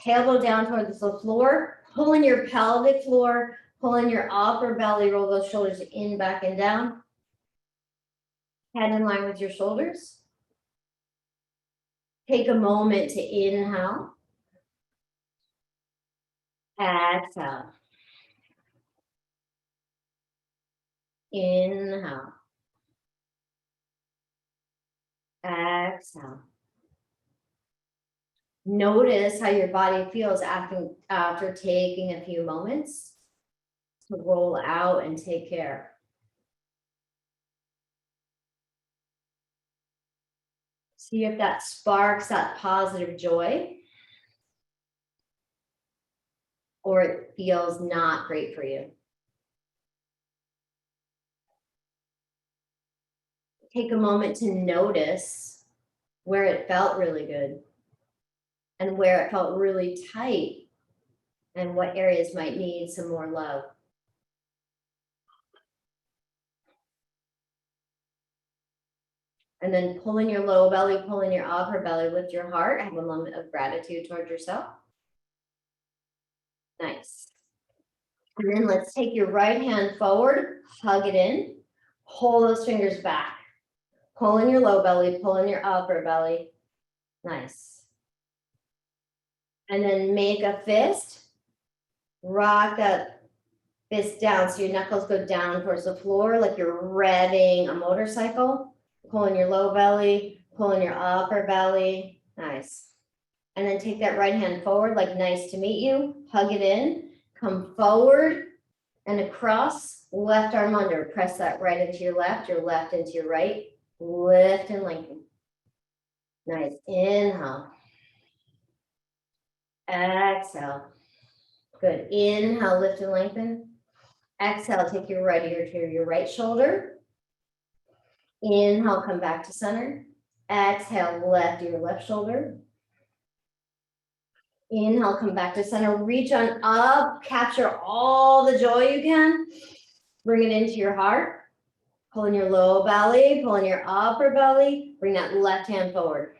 tailbone down towards the floor, pulling your pelvic floor, pulling your upper belly, roll those shoulders in, back, and down. Head in line with your shoulders. Take a moment to inhale. Exhale. Inhale. Exhale. Notice how your body feels after taking a few moments to roll out and take care. See if that sparks that positive joy, or it feels not great for you. Take a moment to notice where it felt really good and where it felt really tight and what areas might need some more love. And then pulling your low belly, pulling your upper belly, lift your heart, have a moment of gratitude towards yourself. Nice. And then let's take your right hand forward, hug it in, pull those fingers back. Pulling your low belly, pulling your upper belly. Nice. And then make a fist. Rock that fist down so your knuckles go down towards the floor like you're revving a motorcycle. Pulling your low belly, pulling your upper belly. Nice. And then take that right hand forward like nice to meet you. Hug it in. Come forward and across. Left arm under. Press that right into your left into your right. Lift and lengthen. Nice. Inhale. Exhale. Good. Inhale, lift and lengthen. Exhale, take your right ear to your right shoulder. Inhale, come back to center. Exhale, left ear, left shoulder. Inhale, come back to center. Reach on up. Capture all the joy you can. Bring it into your heart. Pulling your low belly, pulling your upper belly. Bring that left hand forward.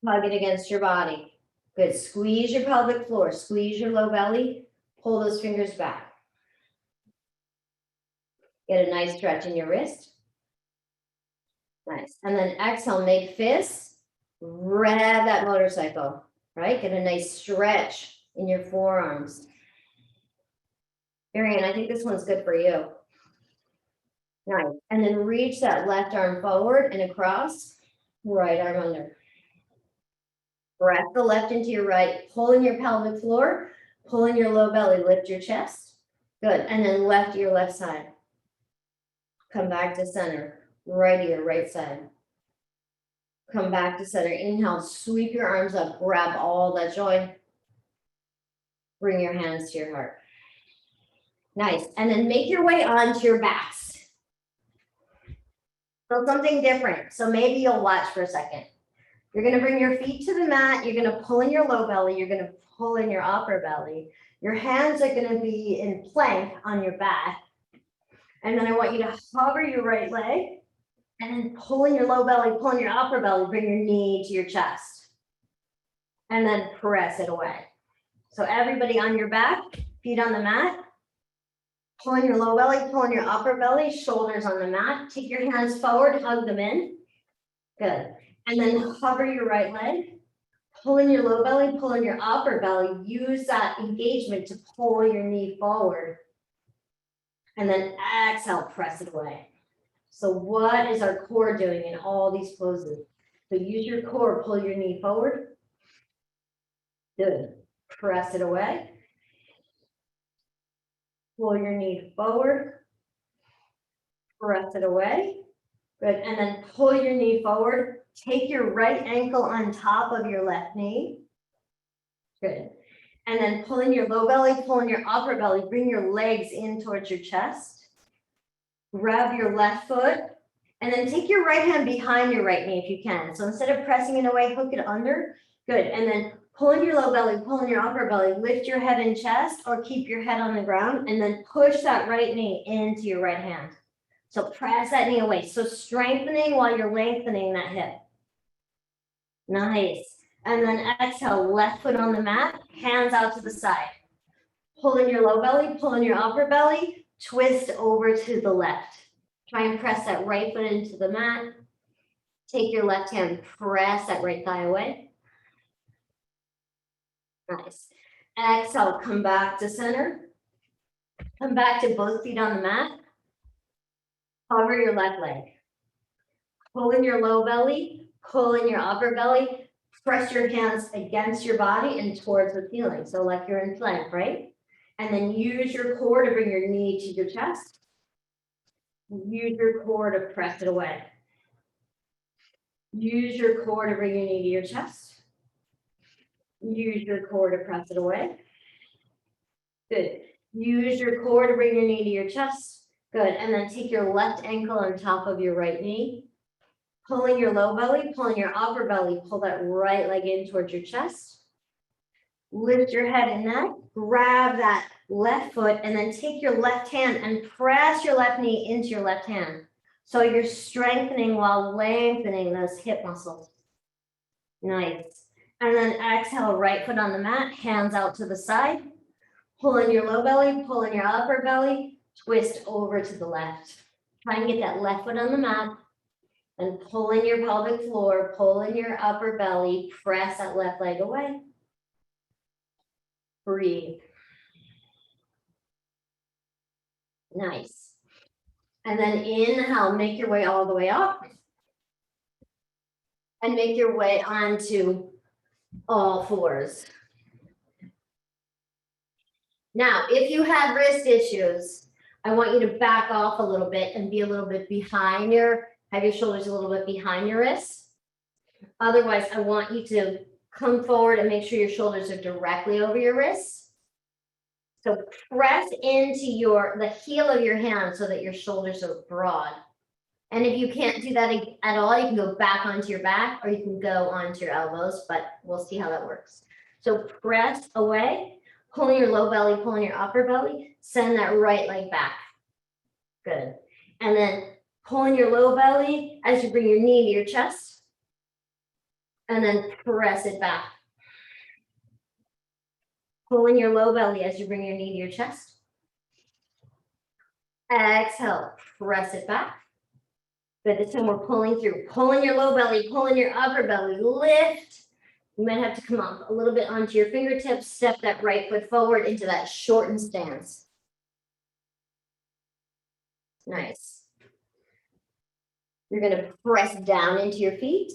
Hug it against your body. Good. Squeeze your pelvic floor. Squeeze your low belly. Pull those fingers back. Get a nice stretch in your wrist. Nice. And then exhale, make fists. Rev that motorcycle, right? Get a nice stretch in your forearms. Marianne, I think this one's good for you. Nice. And then reach that left arm forward and across, right arm under. Breath the left into your right, pulling your pelvic floor, pulling your low belly, lift your chest. Good. And then left ear, left side. Come back to center. Right ear, right side. Come back to center. Inhale, sweep your arms up, grab all that joy. Bring your hands to your heart. Nice. And then make your way onto your backs. So something different. So maybe you'll watch for a second. You're going to bring your feet to the mat. You're going to pull in your low belly. You're going to pull in your upper belly. Your hands are going to be in plank on your back. And then I want you to hover your right leg and then pull in your low belly, pull in your upper belly, bring your knee to your chest. And then press it away. So everybody on your back, feet on the mat. Pulling your low belly, pulling your upper belly, shoulders on the mat. Take your hands forward, hug them in. Good. And then hover your right leg. Pulling your low belly, pulling your upper belly. Use that engagement to pull your knee forward. And then exhale, press it away. So what is our core doing in all these poses? So use your core, pull your knee forward. Good. Press it away. Pull your knee forward. Press it away. Good. And then pull your knee forward. Take your right ankle on top of your left knee. Good. And then pulling your low belly, pulling your upper belly, bring your legs in towards your chest. Grab your left foot. And then take your right hand behind your right knee if you can. So instead of pressing it away, hook it under. Good. And then pulling your low belly, pulling your upper belly, lift your head and chest or keep your head on the ground and then push that right knee into your right hand. So press that knee away. So strengthening while you're lengthening that hip. Nice. And then exhale, left foot on the mat, hands out to the side. Pull in your low belly, pull in your upper belly, twist over to the left. Try and press that right foot into the mat. Take your left hand, press that right thigh away. Nice. Exhale, come back to center. Come back to both feet on the mat. Cover your left leg. Pull in your low belly, pull in your upper belly. Press your hands against your body and towards the ceiling. So like you're in plank, right? And then use your core to bring your knee to your chest. Use your core to press it away. Use your core to bring your knee to your chest. Use your core to press it away. Good. Use your core to bring your knee to your chest. Good. And then take your left ankle on top of your right knee. Pulling your low belly, pulling your upper belly, pull that right leg in towards your chest. Lift your head and neck, grab that left foot, and then take your left hand and press your left knee into your left hand. So you're strengthening while lengthening those hip muscles. Nice. And then exhale, right foot on the mat, hands out to the side. Pull in your low belly, pull in your upper belly, twist over to the left. Try and get that left foot on the mat. And pull in your pelvic floor, pull in your upper belly, press that left leg away. Breathe. Nice. And then inhale, make your way all the way up. And make your way onto all fours. Now, if you have wrist issues, I want you to back off a little bit and be a little bit behind have your shoulders a little bit behind your wrists. Otherwise, I want you to come forward and make sure your shoulders are directly over your wrists. So press into the heel of your hand so that your shoulders are broad. And if you can't do that at all, you can go back onto your back or you can go onto your elbows, but we'll see how that works. So press away, pulling your low belly, pulling your upper belly, send that right leg back. Good. And then pulling your low belly as you bring your knee to your chest. And then press it back. Pulling your low belly as you bring your knee to your chest. Exhale, press it back. Good, this time we're pulling through. Pulling your low belly, pulling your upper belly, lift. You might have to come up a little bit onto your fingertips, step that right foot forward into that shortened stance. Nice. You're gonna press down into your feet.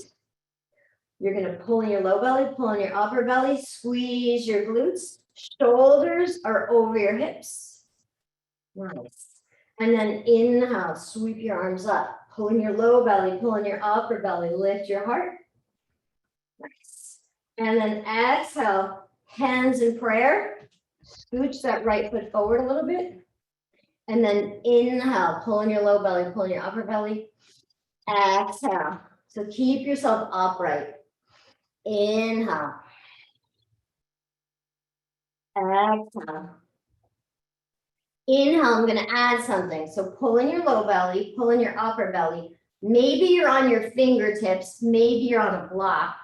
You're gonna pull in your low belly, pull in your upper belly, squeeze your glutes. Shoulders are over your hips. Nice. And then inhale, sweep your arms up. Pull in your low belly, pull in your upper belly, lift your heart. Nice. And then exhale, hands in prayer. Scooch that right foot forward a little bit. And then inhale, pull in your low belly, pull in your upper belly. Exhale. So keep yourself upright. Inhale. Exhale. Inhale, I'm going to add something. So pull in your low belly, pull in your upper belly. Maybe you're on your fingertips. Maybe you're on a block.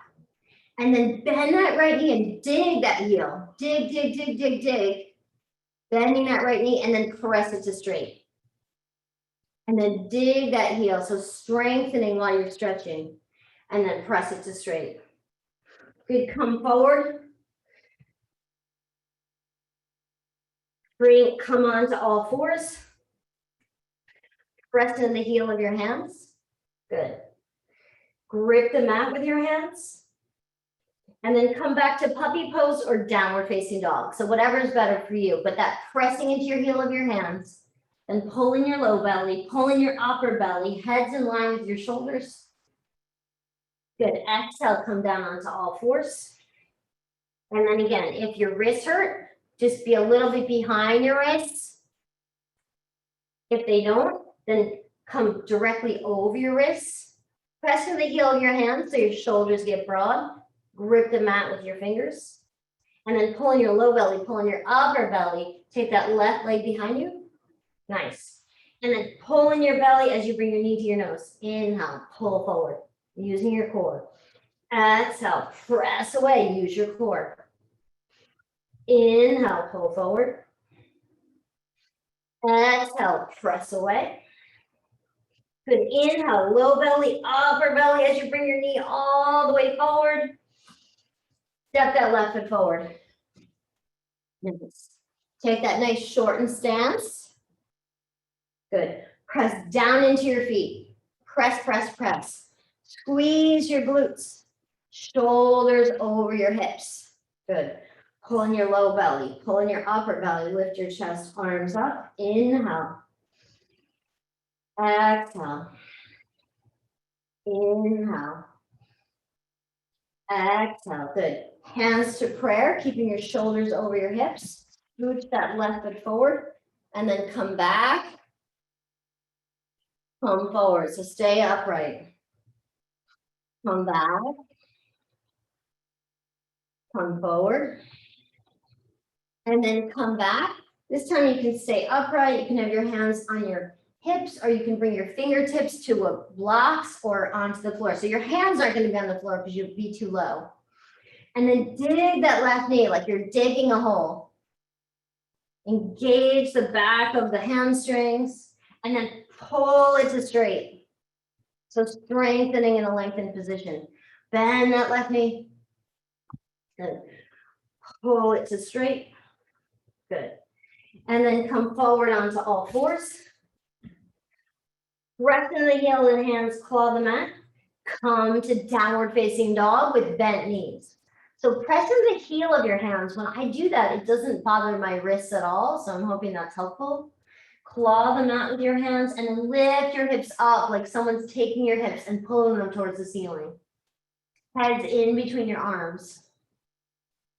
And then bend that right knee and dig that heel. Dig, dig, dig, dig, dig. Bending that right knee and then press it to straight. And then dig that heel. So strengthening while you're stretching. And then press it to straight. Good, come forward. Come on to all fours. Press in the heel of your hands. Good. Grip the mat with your hands. And then come back to puppy pose or downward facing dog. So whatever is better for you, but that pressing into your heel of your hands and pulling your low belly, pulling your upper belly, heads in line with your shoulders. Good. Exhale, come down onto all fours. And then again, if your wrists hurt, just be a little bit behind your wrists. If they don't, then come directly over your wrists. Press in the heel of your hands so your shoulders get broad. Grip the mat with your fingers. And then pull in your low belly, pull in your upper belly. Take that left leg behind you. Nice. And then pull in your belly as you bring your knee to your nose. Inhale, pull forward, using your core. Exhale, press away, use your core. Inhale, pull forward. Exhale, press away. Good, inhale, low belly, upper belly as you bring your knee all the way forward. Step that left foot forward. Nice. Take that nice shortened stance. Good. Press down into your feet. Press, press, press. Squeeze your glutes. Shoulders over your hips. Good. Pull in your low belly. Pull in your upper belly. Lift your chest, arms up. Inhale. Exhale. Inhale. Exhale. Good. Hands to prayer, keeping your shoulders over your hips. Scooch that left foot forward and then come back. Come forward. So stay upright. Come back. Come forward. And then come back. This time you can stay upright. You can have your hands on your hips, or you can bring your fingertips to blocks or onto the floor. So your hands aren't going to be on the floor because you'd be too low. And then dig that left knee like you're digging a hole. Engage the back of the hamstrings and then pull it to straight. So strengthening in a lengthened position. Bend that left knee. Good. Pull it to straight. Good. And then come forward onto all fours. Press in the heel and hands, claw the mat. Come to downward facing dog with bent knees. So press in the heel of your hands. When I do that, it doesn't bother my wrists at all. So I'm hoping that's helpful. Claw the mat with your hands and then lift your hips up like someone's taking your hips and pulling them towards the ceiling. Heads in between your arms.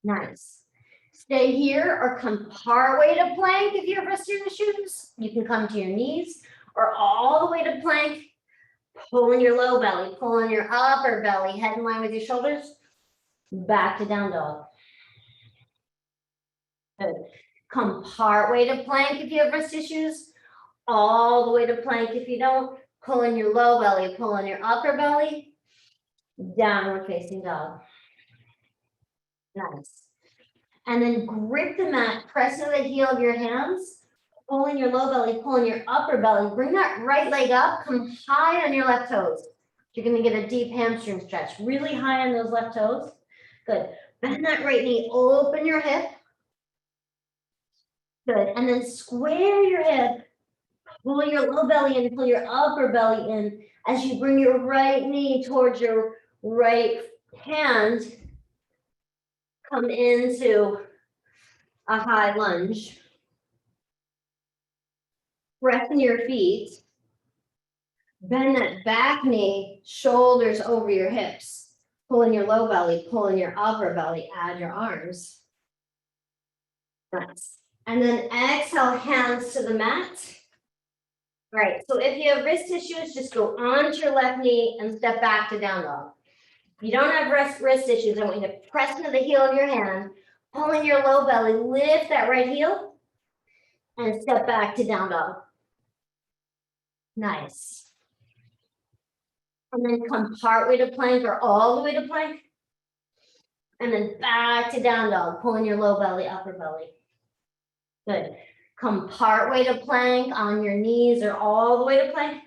Nice. Stay here or come partway to plank if you have wrist issues. You can come to your knees or all the way to plank. Pull in your low belly, pull in your upper belly, head in line with your shoulders. Back to down dog. Good. Come partway to plank if you have wrist issues. All the way to plank if you don't. Pull in your low belly, pull in your upper belly. Downward facing dog. Nice. And then grip the mat, press in the heel of your hands. Pull in your low belly, pull in your upper belly. Bring that right leg up, come high on your left toes. You're gonna get a deep hamstring stretch, really high on those left toes. Good. Bend that right knee, open your hip. Good. And then square your hip. Pull your low belly in, pull your upper belly in as you bring your right knee towards your right hand. Come into a high lunge. Press in your feet. Bend that back knee, shoulders over your hips. Pull in your low belly, pull in your upper belly, add your arms. Nice. And then exhale, hands to the mat. All right, so if you have wrist issues, just go onto your left knee and step back to down dog. If you don't have wrist issues, I want you to press into the heel of your hand, pull in your low belly, lift that right heel, and step back to down dog. Nice. And then come partway to plank or all the way to plank. And then back to down dog, pull in your low belly, upper belly. Good. Come partway to plank on your knees or all the way to plank.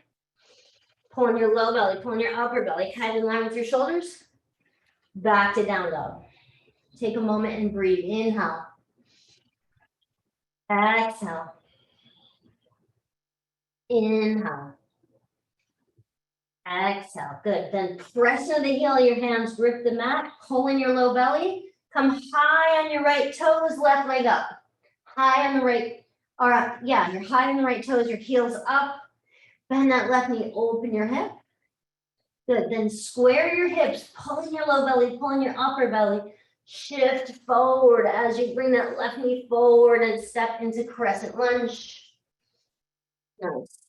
Pull in your low belly, pull in your upper belly, head in line with your shoulders. Back to down dog. Take a moment and breathe. Inhale. Exhale. Inhale. Exhale. Good. Then press into the heel of your hands, grip the mat, pull in your low belly. Come high on your right toes, left leg up. High on the right, or yeah, you're high on the right toes, your heels up. Bend that left knee, open your hip. Good. Then square your hips, pull in your low belly, pull in your upper belly. Shift forward as you bring that left knee forward and step into Crescent Lunge. Nice.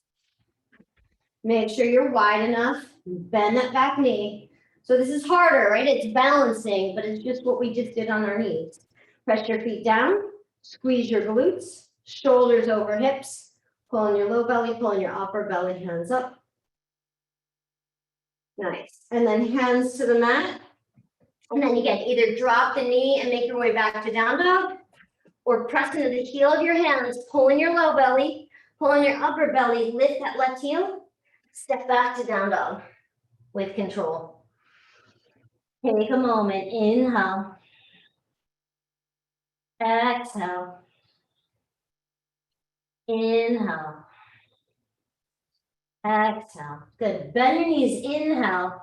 Make sure you're wide enough. Bend that back knee. So this is harder, right? It's balancing, but it's just what we just did on our knees. Press your feet down. Squeeze your glutes. Shoulders over hips. Pull in your low belly, pull in your upper belly, hands up. Nice. And then hands to the mat. And then again, either drop the knee and make your way back to down dog, or press into the heel of your hands, pulling your low belly, pulling your upper belly, lift that left heel, step back to down dog with control. Take a moment, inhale, exhale, inhale, exhale. Good, bend your knees, inhale,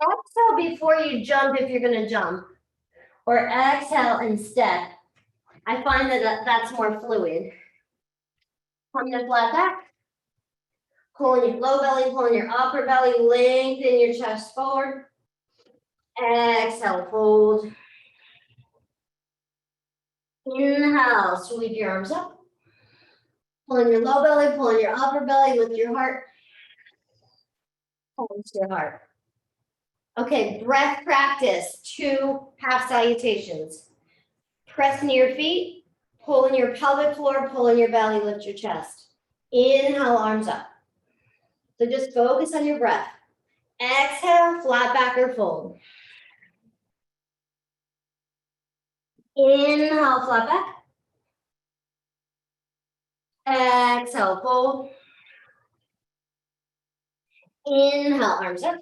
exhale before you jump if you're gonna jump, or exhale and step. I find that that's more fluid. Come to flat back. Pulling your low belly, pulling your upper belly, lengthen your chest forward. Exhale, fold. Inhale, sweep your arms up. Pulling your low belly, pulling your upper belly, lift your heart. Hold your heart. Okay, breath practice, 2 half salutations. Press into your feet, pull in your pelvic floor, pull in your belly, lift your chest. Inhale, arms up. So just focus on your breath. Exhale, flat back or fold. Inhale, flat back. Exhale, fold. Inhale, arms up.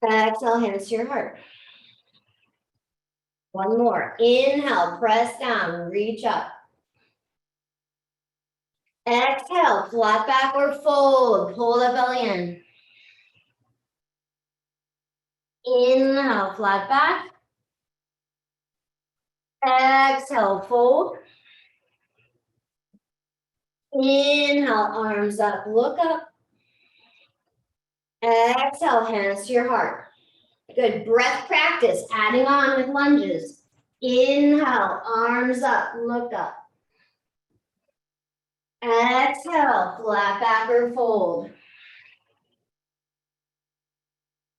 Exhale, hands to your heart. One more. Inhale, press down, reach up. Exhale, flat back or fold. Pull the belly in. Inhale, flat back. Exhale, fold. Inhale, arms up, look up. Exhale, hands to your heart. Good, breath practice, adding on with lunges. Inhale, arms up, look up. Exhale, flat back or fold.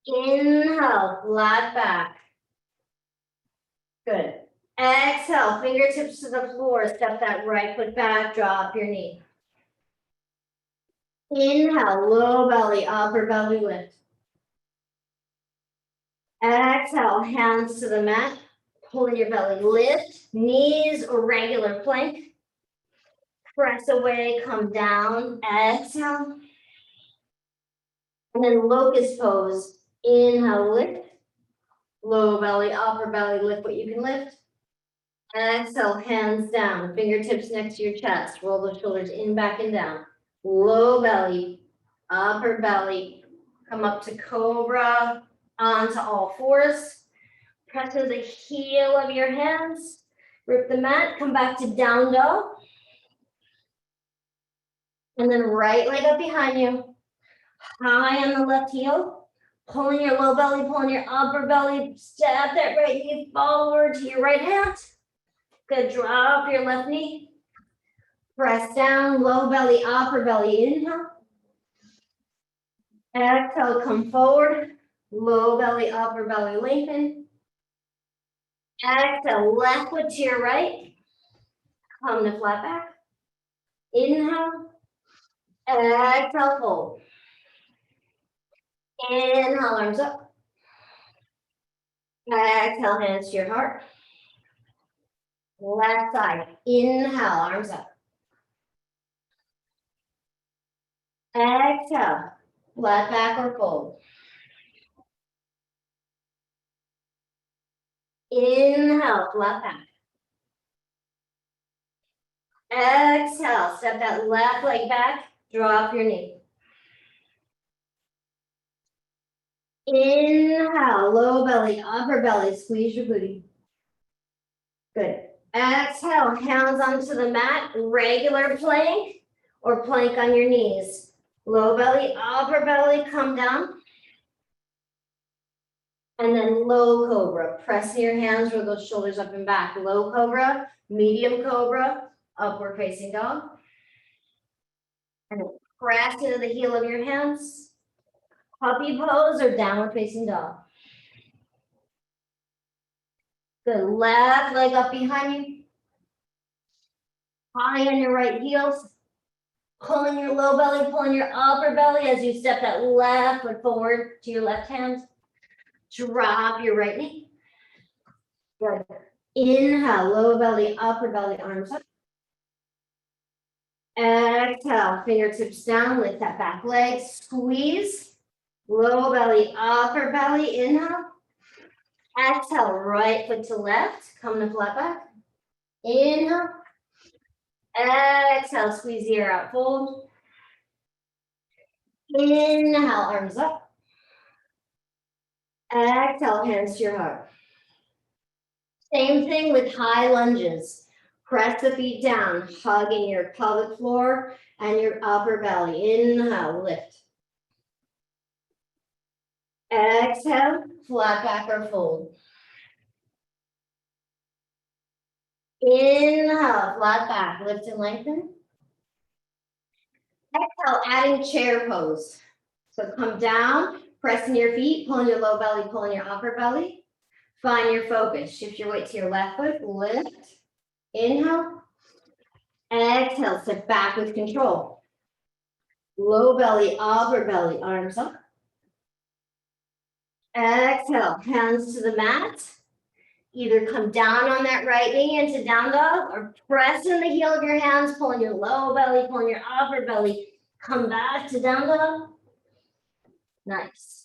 Inhale, flat back. Good. Exhale, fingertips to the floor, step that right foot back, drop your knee. Inhale, low belly, upper belly lift. Exhale, hands to the mat, pulling your belly, lift, knees or regular plank. Press away, come down, exhale. And then locust pose, inhale, lift. Low belly, upper belly, lift what you can lift. Exhale, hands down, fingertips next to your chest, roll the shoulders in, back and down. Low belly, upper belly, come up to cobra, onto all fours. Press to the heel of your hands, rip the mat, come back to down dog. And then right leg up behind you, high on the left heel, pulling your low belly, pulling your upper belly, step that right knee forward to your right hand. Good, drop your left knee. Press down, low belly, upper belly, inhale. Exhale, come forward, low belly, upper belly, lengthen. Exhale, left foot to your right. Come to flat back. Inhale. Exhale, fold. Inhale, arms up. Exhale, hands to your heart. Left side. Inhale, arms up. Exhale, flat back or fold. Inhale, flat back. Exhale, step that left leg back, drop your knee. Inhale, low belly, upper belly, squeeze your booty. Good. Exhale, hands onto the mat, regular plank or plank on your knees. Low belly, upper belly, come down. And then low cobra, pressing your hands, roll those shoulders up and back. Low cobra, medium cobra, upward facing dog. And press into the heel of your hands. Puppy pose or downward facing dog. Good, left leg up behind you. High on your right heels. Pulling your low belly, pulling your upper belly as you step that left foot forward to your left hand. Drop your right knee. Good. Inhale, low belly, upper belly, arms up. Exhale, fingertips down, lift that back leg, squeeze. Low belly, upper belly, inhale. Exhale, right foot to left, come to flat back. Inhale. Exhale, squeeze the air out, fold. Inhale, arms up. Exhale, hands to your heart. Same thing with high lunges. Press the feet down, hugging your pelvic floor and your upper belly. Inhale, lift. Exhale, flat back or fold. Inhale, flat back, lift and lengthen. Exhale, adding chair pose. So come down, pressing your feet, pulling your low belly, pulling your upper belly. Find your focus. Shift your weight to your left foot, lift. Inhale. Exhale, step back with control. Low belly, upper belly, arms up. Exhale, hands to the mat. Either come down on that right knee into down dog or press in the heel of your hands, pulling your low belly, pulling your upper belly. Come back to down dog. Nice.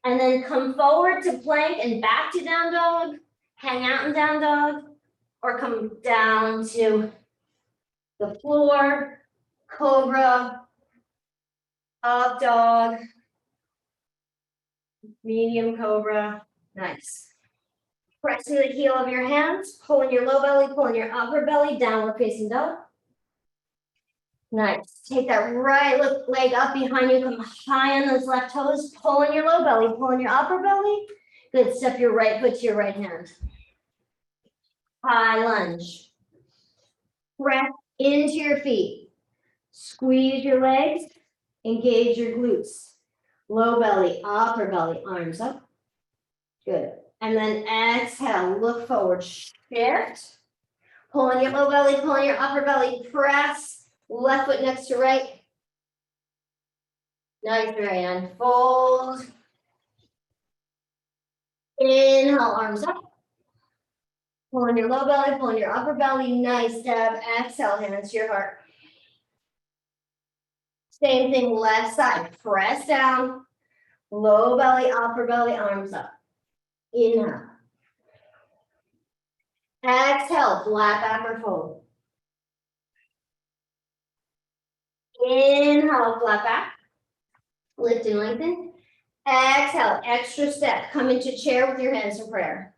And then come forward to plank and back to down dog. Hang out in down dog or come down to the floor, cobra, up dog, medium cobra. Nice. Pressing the heel of your hands, pulling your low belly, pulling your upper belly, downward facing dog. Nice. Take that right leg up behind you, come high on those left toes, pulling your low belly, pulling your upper belly. Good, step your right foot to your right hand. High lunge. Press into your feet. Squeeze your legs, engage your glutes. Low belly, upper belly, arms up. Good. And then exhale, look forward, shift. Pulling your low belly, pulling your upper belly, press. Left foot next to right. Nice, Marianne. Fold. Inhale, arms up. Pulling your low belly, pulling your upper belly. Nice step. Exhale, hands to your heart. Same thing, left side. Press down. Low belly, upper belly, arms up. Inhale. Exhale, flat back or fold. Inhale, flat back. Lift and lengthen. Exhale, extra step. Come into chair with your hands in prayer.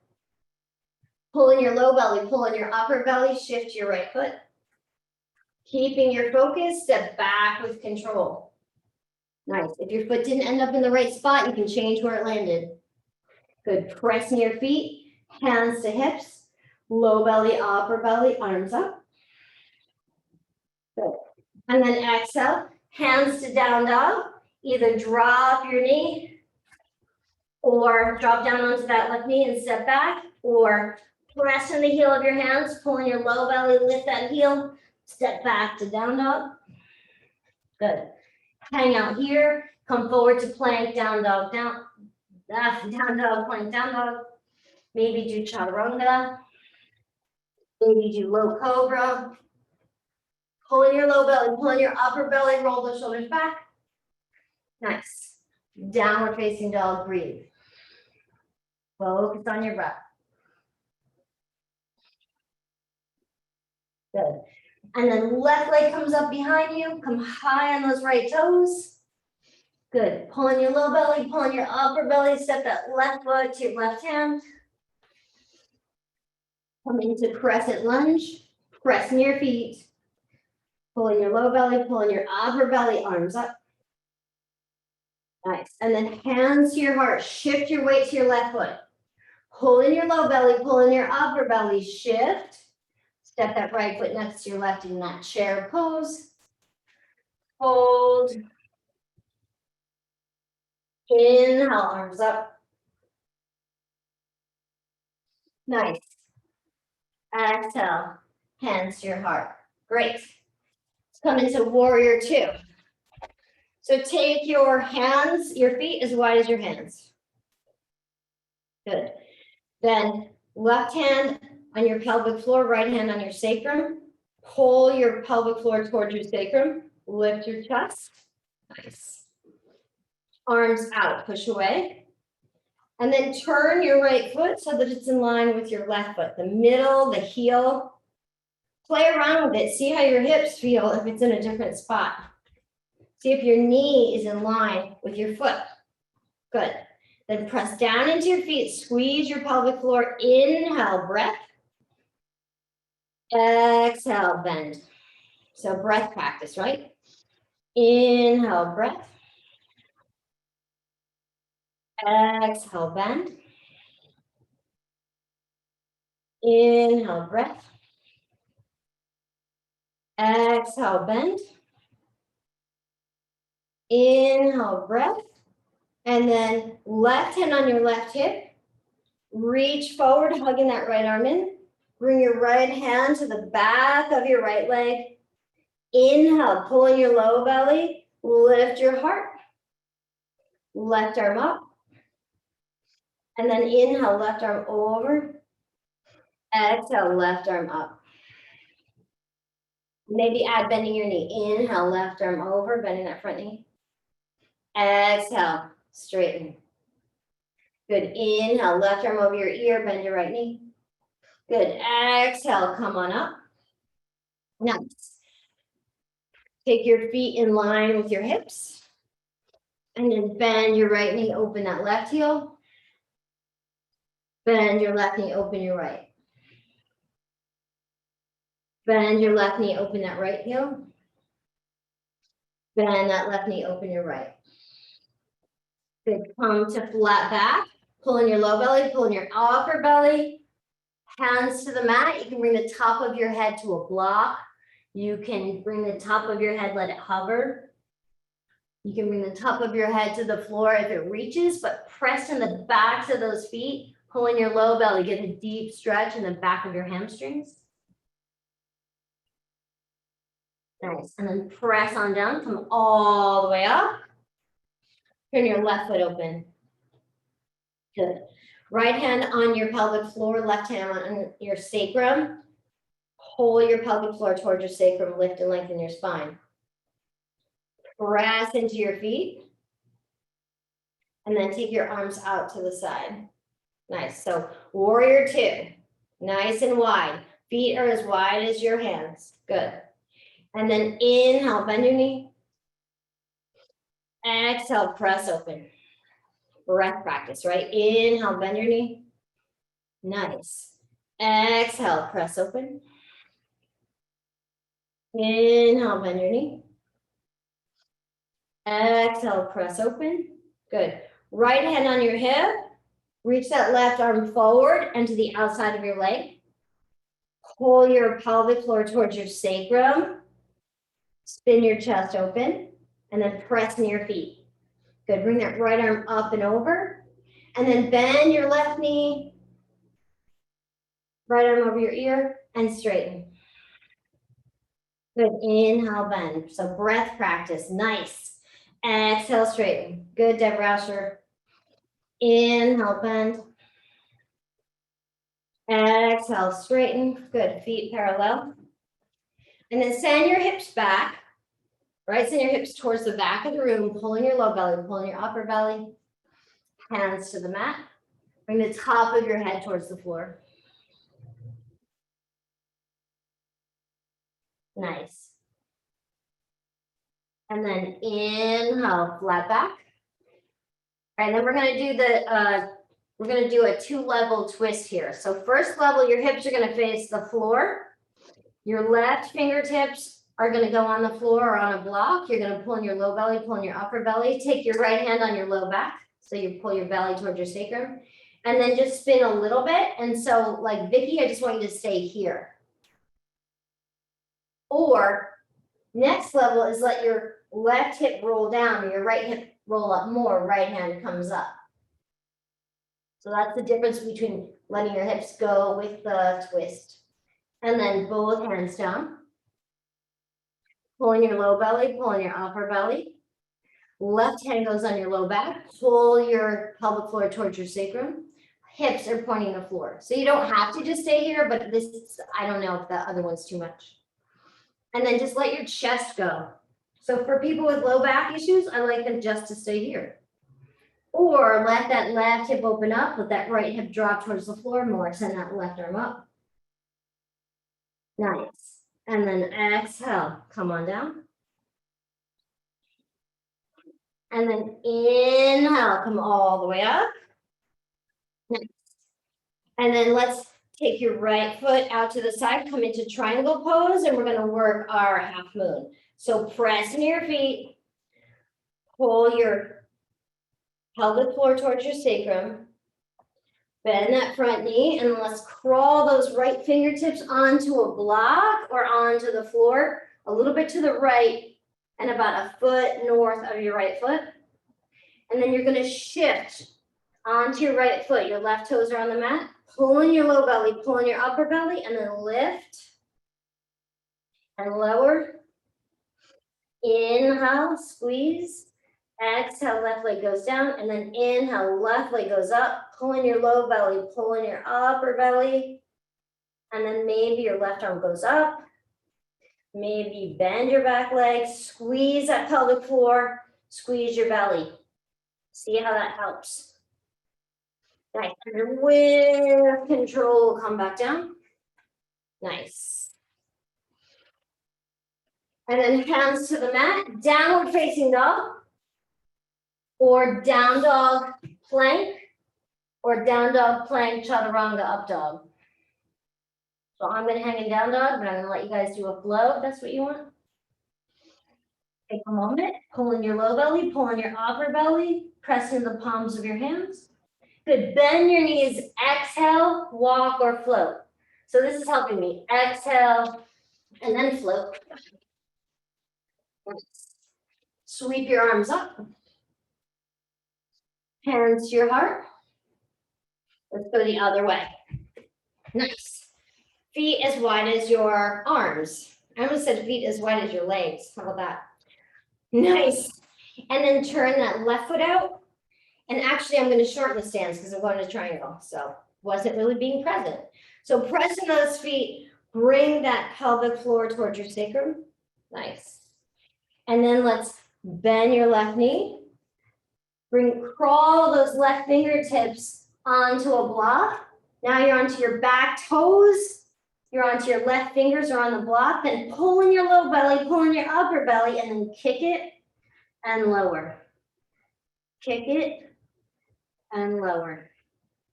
Pulling your low belly, pulling your upper belly, shift your right foot. Keeping your focus, step back with control. Nice. If your foot didn't end up in the right spot, you can change where it landed. Good. Pressing your feet, hands to hips, low belly, upper belly, arms up. Good. And then exhale, hands to down dog. Either drop your knee or drop down onto that left knee and step back, or press in the heel of your hands, pulling your low belly, lift that heel, step back to down dog. Good. Hang out here, come forward to plank, down dog, down dog, plank, down dog. Maybe do chaturanga. Maybe do low cobra. Pulling your low belly, pulling your upper belly, roll the shoulders back. Nice. Downward facing dog, breathe. Focus on your breath. Good. And then left leg comes up behind you. Come high on those right toes. Good. Pulling your low belly, pulling your upper belly. Step that left foot to your left hand. Come into crescent lunge. Pressing your feet. Pulling your low belly, pulling your upper belly, arms up. Nice. And then hands to your heart. Shift your weight to your left foot. Pulling your low belly, pulling your upper belly, shift. Step that right foot next to your left in that chair pose. Hold. Inhale, arms up. Nice. Exhale, hands to your heart. Great. Let's come into warrior two. So take your hands, your feet as wide as your hands. Good. Then left hand on your pelvic floor, right hand on your sacrum. Pull your pelvic floor towards your sacrum. Lift your chest. Nice. Arms out, push away. And then turn your right foot so that it's in line with your left foot. The middle, the heel. Play around with it. See how your hips feel if it's in a different spot. See if your knee is in line with your foot. Good. Then press down into your feet. Squeeze your pelvic floor. Inhale, breath. Exhale, bend. So breath practice, right? Inhale, breath. Exhale, bend. Inhale, breath. Exhale, bend. Inhale, breath. And then left hand on your left hip. Reach forward, hugging that right arm in. Bring your right hand to the back of your right leg. Inhale, pulling your low belly. Lift your heart. Left arm up. And then inhale, left arm over. Exhale, left arm up. Maybe add bending your knee. Inhale, left arm over, bending that front knee. Exhale, straighten. Good. Inhale, left arm over your ear, bend your right knee. Good. Exhale, come on up. Nice. Take your feet in line with your hips. And then bend your right knee, open that left heel. Bend your left knee, open your right. Bend your left knee, open that right heel. Bend that left knee, open your right. Good. Come to flat back. Pulling your low belly, pulling your upper belly. Hands to the mat. You can bring the top of your head to a block. You can bring the top of your head, let it hover. You can bring the top of your head to the floor if it reaches, but press in the backs of those feet. Pulling your low belly, get a deep stretch in the back of your hamstrings. Nice. And then press on down, come all the way up. Turn your left foot open. Good. Right hand on your pelvic floor, left hand on your sacrum. Pull your pelvic floor towards your sacrum, lift and lengthen your spine. Press into your feet. And then take your arms out to the side. Nice. So warrior two. Nice and wide. Feet are as wide as your hands. Good. And then inhale, bend your knee. Exhale, press open. Breath practice, right? Inhale, bend your knee. Nice. Exhale, press open. Inhale, bend your knee. Exhale, press open. Good. Right hand on your hip. Reach that left arm forward and to the outside of your leg. Pull your pelvic floor towards your sacrum. Spin your chest open and then press in your feet. Good. Bring that right arm up and over. And then bend your left knee. Right arm over your ear and straighten. Good. Inhale, bend. So breath practice. Nice. Exhale, straighten. Good, Deb Rauscher. Inhale, bend. Exhale, straighten. Good. Feet parallel. And then send your hips back. Right? Send your hips towards the back of the room, pulling your low belly, pulling your upper belly. Hands to the mat. Bring the top of your head towards the floor. Nice. And then inhale, flat back. All right, then we're gonna do a 2-level twist here. So first level, your hips are gonna face the floor. Your left fingertips are gonna go on the floor or on a block. You're gonna pull in your low belly, pull in your upper belly. Take your right hand on your low back. So you pull your belly towards your sacrum. And then just spin a little bit. And so like Vicky, I just want you to stay here. Or next level is let your left hip roll down or your right hip roll up more, right hand comes up. So that's the difference between letting your hips go with the twist. And then both hands down. Pulling your low belly, pulling your upper belly. Left hand goes on your low back. Pull your pelvic floor towards your sacrum. hips are pointing the floor. So you don't have to just stay here, but this, I don't know if the other one's too much. And then just let your chest go. So for people with low back issues, I like them just to stay here. Or let that left hip open up, let that right hip drop towards the floor more, send that left arm up. Nice. And then exhale, come on down. And then inhale, come all the way up. Nice. And then let's take your right foot out to the side, come into triangle pose, and we're gonna work our half moon. So press into your feet, pull your pelvic floor towards your sacrum, bend that front knee, and let's crawl those right fingertips onto a block or onto the floor, a little bit to the right, and about a foot north of your right foot. And then you're gonna shift onto your right foot. Your left toes are on the mat. Pull in your low belly, pull in your upper belly, and then lift and lower. Inhale, squeeze. Exhale, left leg goes down, and then inhale, left leg goes up. Pull in your low belly, pull in your upper belly, and then maybe your left arm goes up. Maybe bend your back leg, squeeze that pelvic floor, squeeze your belly. See how that helps. Nice. And with control, come back down. Nice. And then hands to the mat, downward facing dog, or down dog plank, or down dog plank, chaturanga up dog. So I'm gonna hang in down dog, but I'm gonna let you guys do a flow if that's what you want. Take a moment, pull in your low belly, pull in your upper belly, press in the palms of your hands. Good, bend your knees, exhale, walk or float. So this is helping me. Exhale, and then float. Sweep your arms up. Hands to your heart. Let's go the other way. Nice. Feet as wide as your arms. I almost said feet as wide as your legs. How about that? Nice. And then turn that left foot out. And actually, I'm going to shorten the stance because I'm going to triangle. So wasn't really being present. So press in those feet. Bring that pelvic floor towards your sacrum. Nice. And then let's bend your left knee. Crawl those left fingertips onto a block. Now you're onto your back toes. You're onto your left fingers or on the block. Then pull in your low belly, pull in your upper belly, and then kick it and lower. Kick it and lower.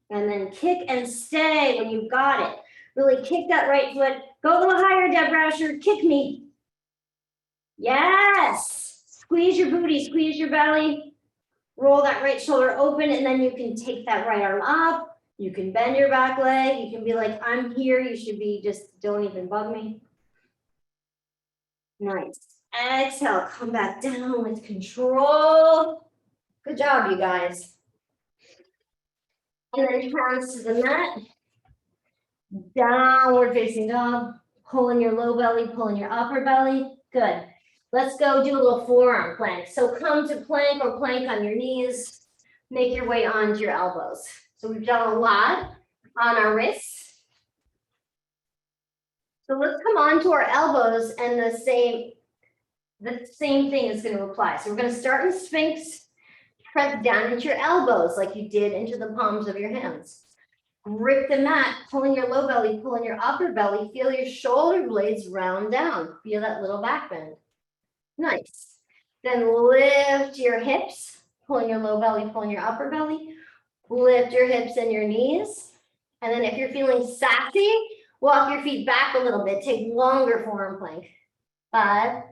And then kick and stay when you've got it. Really kick that right foot. Go a little higher, Deb Rauscher. Kick me. Yes. Squeeze your booty, squeeze your belly. Roll that right shoulder open, and then you can take that right arm up. You can bend your back leg. You can be like, I'm here. You should be just, don't even bug me. Nice. Exhale, come back down with control. Good job, you guys. And then hands to the mat. Downward facing dog. Pull in your low belly, pull in your upper belly. Good. Let's go do a little forearm plank. So come to plank or plank on your knees. Make your way onto your elbows. So we've done a lot on our wrists. So let's come onto our elbows, and the same thing is going to apply. So we're going to start in Sphinx. Press down into your elbows like you did into the palms of your hands. Grip the mat, pull in your low belly, pull in your upper belly. Feel your shoulder blades round down. Feel that little back bend. Nice. Then lift your hips, pull in your low belly, pull in your upper belly. Lift your hips and your knees. And then if you're feeling sassy, walk your feet back a little bit. Take longer forearm plank. 5,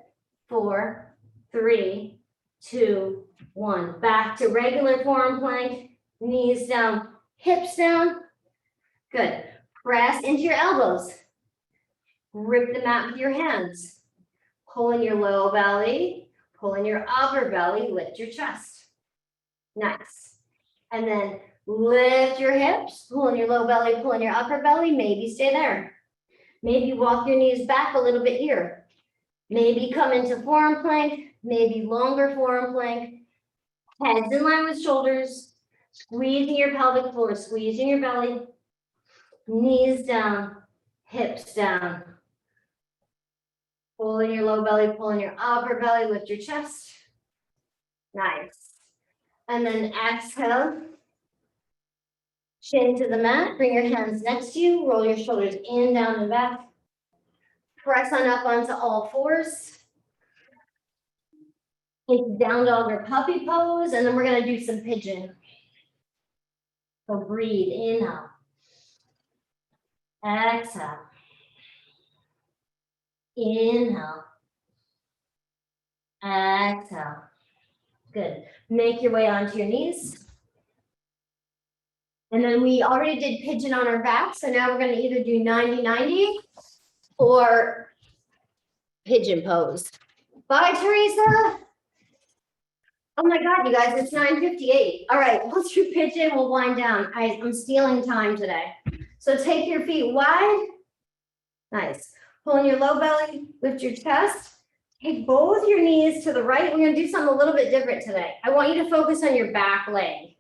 4, 3, 2, 1. Back to regular forearm plank. Knees down, hips down. Good. Press into your elbows. Grip the mat with your hands. Pull in your low belly, pull in your upper belly, lift your chest. Nice. And then lift your hips, pull in your low belly, pull in your upper belly, maybe stay there. Maybe walk your knees back a little bit here. Maybe come into forearm plank, maybe longer forearm plank. Heads in line with shoulders. Squeezing your pelvic floor, squeezing your belly, knees down, hips down. Pulling your low belly, pulling your upper belly, lift your chest. Nice. And then exhale. Chin to the mat, bring your hands next to you, roll your shoulders in, down, and back. Press on up onto all fours. Into down dog or puppy pose, and then we're gonna do some pigeon. So breathe, inhale. Exhale. Inhale. Exhale. Good. Make your way onto your knees. And then we already did pigeon on our back, so now we're gonna either do 90-90 or pigeon pose. Bye, Teresa. Oh my God, you guys, it's 9:58. All right, let's do pigeon, we'll wind down. I'm stealing time today. So take your feet wide. Nice. Pulling your low belly, lift your chest. Take both your knees to the right. We're gonna do something a little bit different today. I want you to focus on your back leg.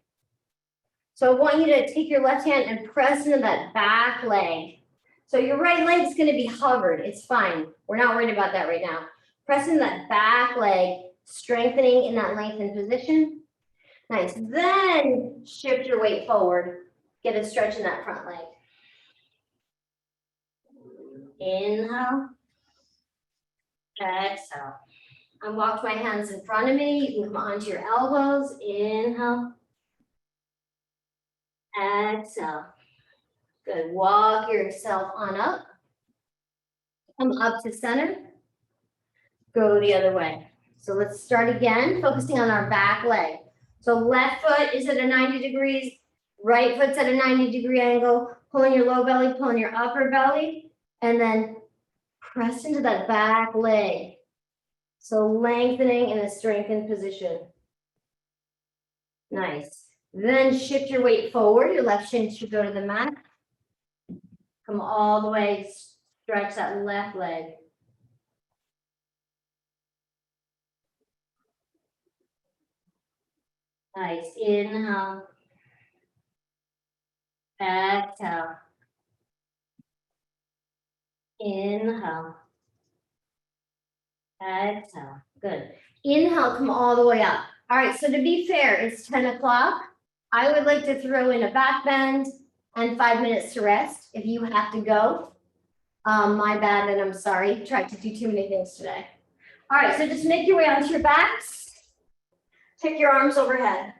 So I want you to take your left hand and press into that back leg. So your right leg's gonna be hovered, it's fine. We're not worried about that right now. Press in that back leg, strengthening in that lengthened position. Nice, then shift your weight forward. Get a stretch in that front leg. Inhale. Exhale. I walked my hands in front of me. You can come onto your elbows. Inhale. Exhale. Good. Walk yourself on up. Come up to center. Go the other way. So let's start again, focusing on our back leg. So left foot is at a 90 degrees. Right foot's at a 90-degree angle. Pulling your low belly, pulling your upper belly. And then press into that back leg. So lengthening in a strengthened position. Nice. Then shift your weight forward. Your left shin should go to the mat. Come all the way, stretch that left leg. Nice. Inhale. Exhale. Inhale. Exhale. Good. Inhale, come all the way up. All right, so to be fair, it's 10 o'clock. I would like to throw in a back bend and 5 minutes to rest if you have to go. My bad, and I'm sorry. Tried to do too many things today. All right, so just make your way onto your backs. Take your arms overhead.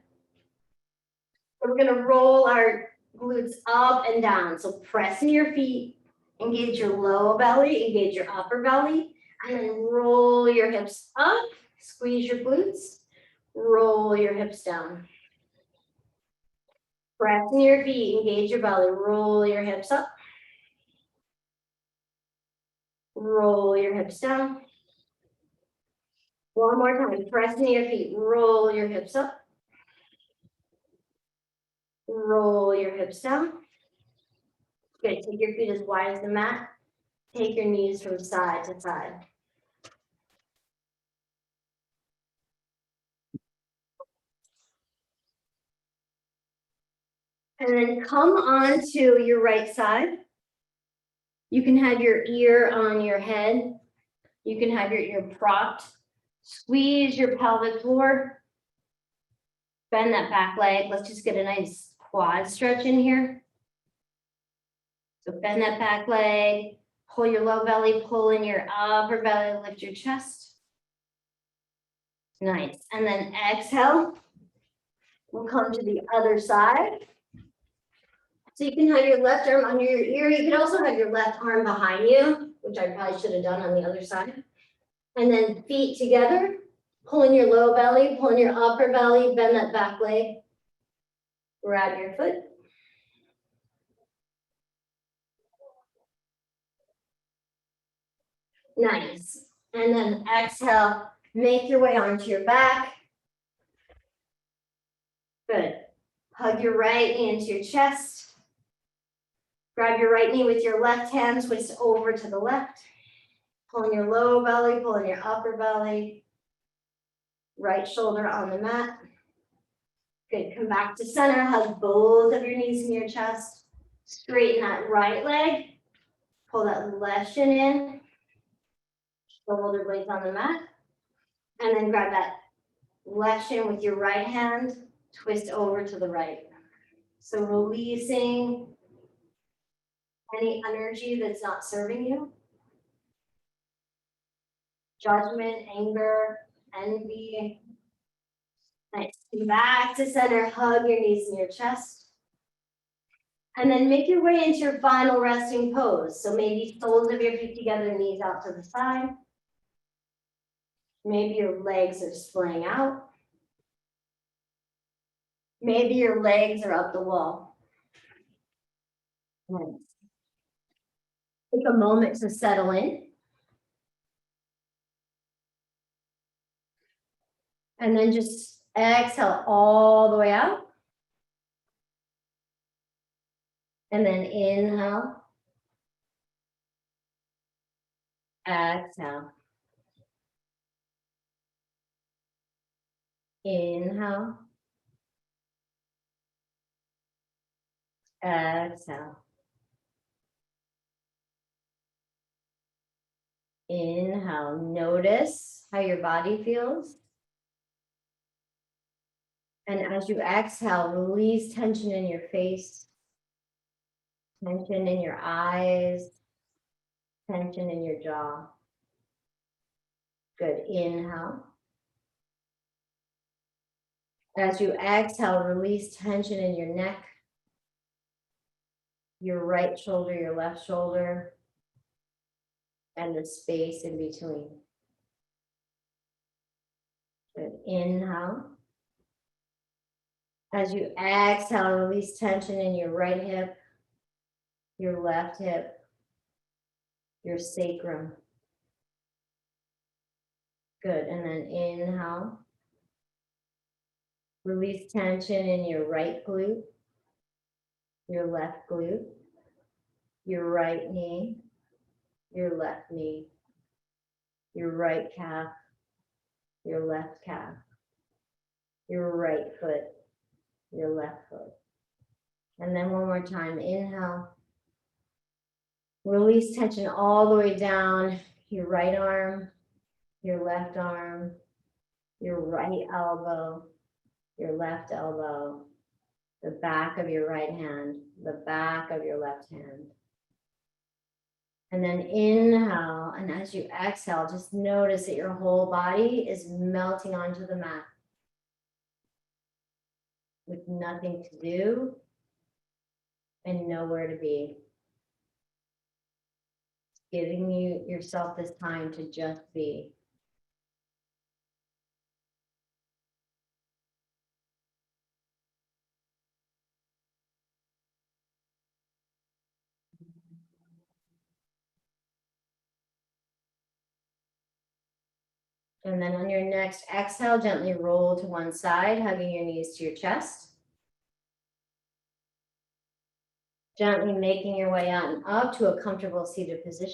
We're gonna roll our glutes up and down. So press in your feet, engage your lower belly, engage your upper belly, and then roll your hips up, squeeze your glutes, roll your hips down. Press in your feet, engage your belly, roll your hips up. Roll your hips down. One more time, press in your feet, roll your hips up. Roll your hips down. Good, take your feet as wide as the mat. Take your knees from side to side. And then come onto your right side. You can have your ear on your head. You can have your ear propped. Squeeze your pelvic floor. Bend that back leg. Let's just get a nice quad stretch in here. So bend that back leg. Pull your low belly, pull in your upper belly, lift your chest. Nice. And then exhale. We'll come to the other side. So you can have your left arm under your ear. You can also have your left arm behind you, which I probably should have done on the other side. And then feet together, pulling your low belly, pulling your upper belly, bend that back leg. Grab your foot. Nice. And then exhale, make your way onto your back. Good. Hug your right knee into your chest. Grab your right knee with your left hand, twist over to the left. Pulling your low belly, pulling your upper belly. Right shoulder on the mat. Good, come back to center, hug both of your knees in your chest. Straighten that right leg. Pull that left shin in. Shoulder blades on the mat. And then grab that left shin with your right hand. Twist over to the right. So releasing any energy that's not serving you. Judgment, anger, envy. Nice. Come back to center, hug your knees in your chest. And then make your way into your final resting pose. So maybe soles of your feet together, knees out to the side. Maybe your legs are splaying out. Maybe your legs are up the wall. Nice. Take a moment to settle in. And then just exhale all the way out. And then inhale. Exhale. Inhale. Exhale. Inhale. Notice how your body feels. And as you exhale, release tension in your face, tension in your eyes, tension in your jaw. Good. Inhale. As you exhale, release tension in your neck, your right shoulder, your left shoulder, and the space in between. Good. Inhale. As you exhale, release tension in your right hip, your left hip, your sacrum. Good. And then inhale. Release tension in your right glute, your left glute, your right knee, your left knee, your right calf, your left calf, your right foot, your left foot. And then one more time, inhale. Release tension all the way down your right arm, your left arm, your right elbow, your left elbow, the back of your right hand, the back of your left hand. And then inhale, and as you exhale, just notice that your whole body is melting onto the mat with nothing to do and nowhere to be. Giving yourself this time to just be. And then on your next exhale, gently roll to one side, hugging your knees to your chest. Gently making your way out and up to a comfortable seated position.